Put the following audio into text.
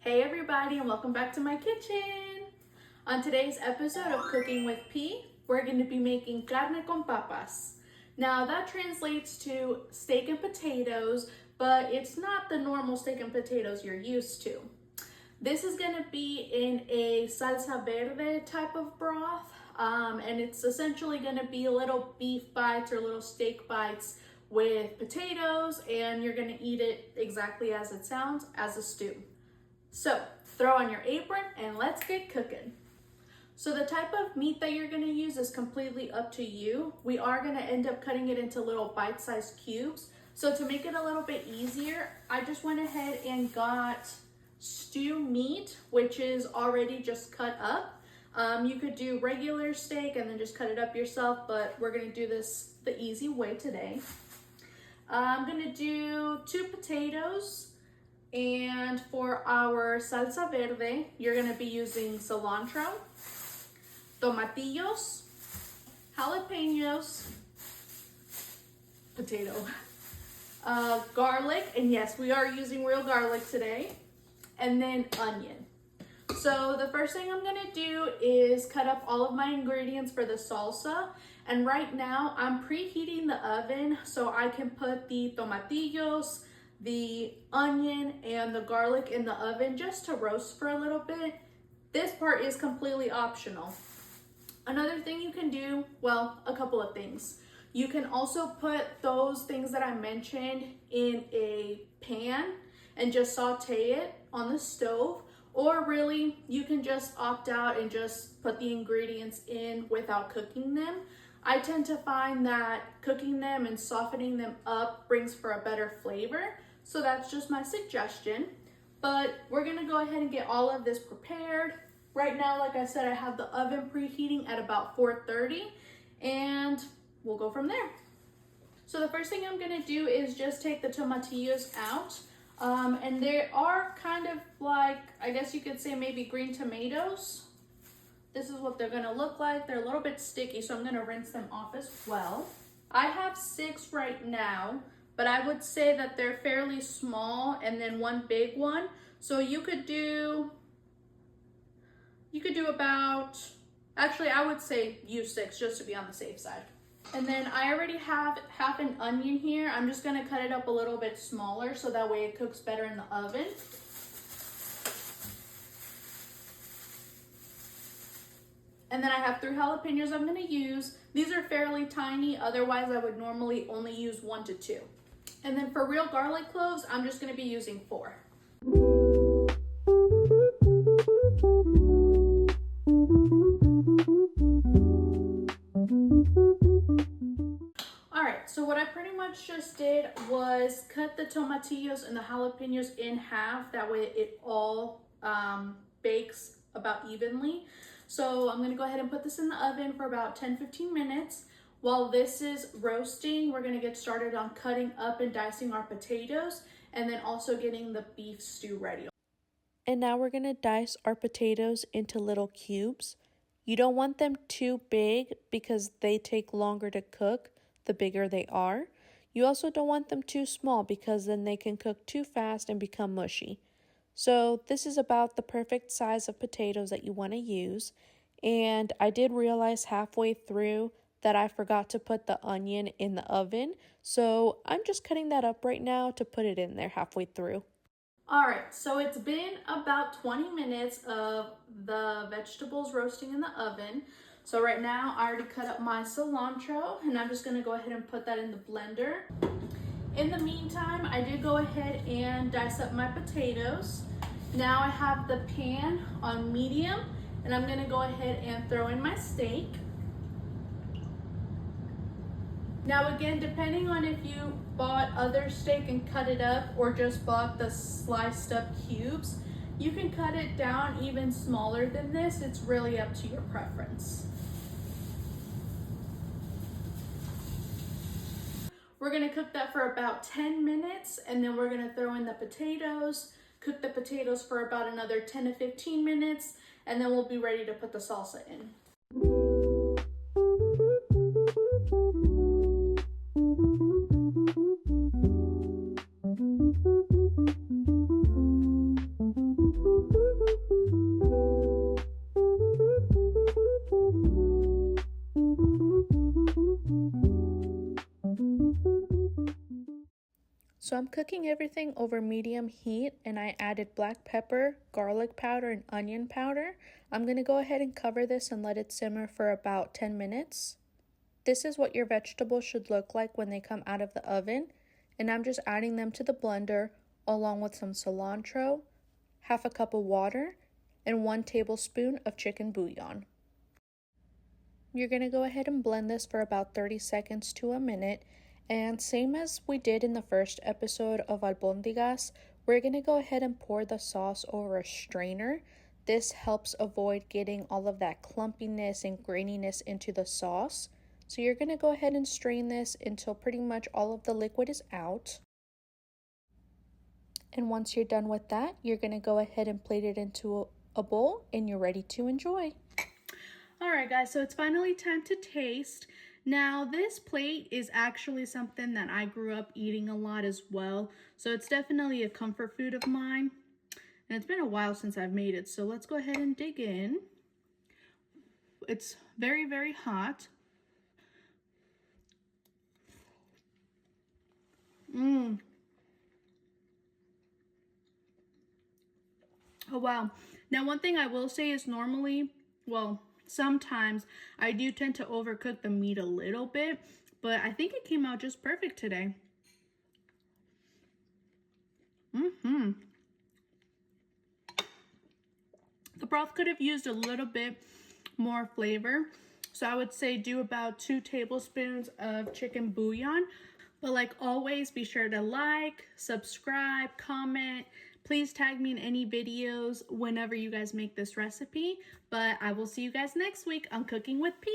Hey everybody, and welcome back to my kitchen. On today's episode of Cooking with P, we're going to be making carne con papas. Now that translates to steak and potatoes, but it's not the normal steak and potatoes you're used to. This is going to be in a salsa verde type of broth, and it's essentially going to be little beef bites or little steak bites with potatoes, and you're going to eat it exactly as it sounds, as a stew. So throw on your apron and let's get cooking. So the type of meat that you're gonna use is completely up to you. We are gonna end up cutting it into little bite-sized cubes. So to make it a little bit easier, I just went ahead and got stew meat, which is already just cut up. You could do regular steak and then just cut it up yourself, but we're gonna do this the easy way today. I'm gonna do 2 potatoes. And for our salsa verde, you're going to be using cilantro, tomatillos, jalapeños, potato, garlic, and yes, we are using real garlic today, and then onion. So the first thing I'm going to do is cut up all of my ingredients for the salsa. And right now I'm preheating the oven so I can put the tomatillos, the onion, and the garlic in the oven just to roast for a little bit. This part is completely optional. Another thing you can do, well, a couple of things. You can also put those things that I mentioned in a pan and just saute it on the stove, or really you can just opt out and just put the ingredients in without cooking them. I tend to find that cooking them and softening them up brings for a better flavor. So that's just my suggestion, but we're gonna go ahead and get all of this prepared. Right now, like I said, I have the oven preheating at about 430, and we'll go from there. So the first thing I'm gonna do is just take the tomatillos out. And they are kind of like, I guess you could say maybe green tomatoes. This is what they're gonna look like. They're a little bit sticky, so I'm gonna rinse them off as well. I have 6 right now, but I would say that they're fairly small and then 1 big one. So you could do about, actually I would say use 6 just to be on the safe side. And then I already have half an onion here. I'm just gonna cut it up a little bit smaller so that way it cooks better in the oven. And then I have 3 jalapeños I'm gonna use. These are fairly tiny, otherwise I would normally only use 1 to 2. And then for real garlic cloves, I'm just gonna be using 4. All right, so what I pretty much just did was cut the tomatillos and the jalapeños in half. That way it all bakes about evenly. So I'm gonna go ahead and put this in the oven for about 10-15 minutes. While this is roasting, we're gonna get started on cutting up and dicing our potatoes and then also getting the beef stew ready. And now we're gonna dice our potatoes into little cubes. You don't want them too big because they take longer to cook the bigger they are. You also don't want them too small because then they can cook too fast and become mushy. So this is about the perfect size of potatoes that you want to use. And I did realize halfway through that I forgot to put the onion in the oven. So I'm just cutting that up right now to put it in there halfway through. All right, so it's been about 20 minutes of the vegetables roasting in the oven. So right now I already cut up my cilantro and I'm just gonna go ahead and put that in the blender. In the meantime, I did go ahead and dice up my potatoes. Now I have the pan on medium and I'm gonna go ahead and throw in my steak. Now again, depending on if you bought other steak and cut it up or just bought the sliced up cubes, you can cut it down even smaller than this. It's really up to your preference. We're gonna cook that for about 10 minutes and then we're gonna throw in the potatoes, cook the potatoes for about another 10 to 15 minutes, and then we'll be ready to put the salsa in. cooking everything over medium heat and I added black pepper, garlic powder, and onion powder. I'm going to go ahead and cover this and let it simmer for about 10 minutes. This is what your vegetables should look like when they come out of the oven. And I'm just adding them to the blender along with some cilantro, half a cup of water, and 1 tablespoon of chicken bouillon. You're going to go ahead and blend this for about 30 seconds to a minute. And same as we did in the first episode of albóndigas, we're going to go ahead and pour the sauce over a strainer. This helps avoid getting all of that clumpiness and graininess into the sauce. So you're going to go ahead and strain this until pretty much all of the liquid is out. And once you're done with that, you're going to go ahead and plate it into a bowl and you're ready to enjoy. Alright guys, so it's finally time to taste. Now this plate is actually something that I grew up eating a lot as well. So it's definitely a comfort food of mine. And it's been a while since I've made it. So let's go ahead and dig in. It's very, very hot. Oh wow. Now one thing I will say is normally, well, sometimes I do tend to overcook the meat a little bit, but I think it came out just perfect today. The broth could have used a little bit more flavor. So I would say do about 2 tablespoons of chicken bouillon. But like always, be sure to like, subscribe, comment. Please tag me in any videos whenever you guys make this recipe. But I will see you guys next week on Cooking with P.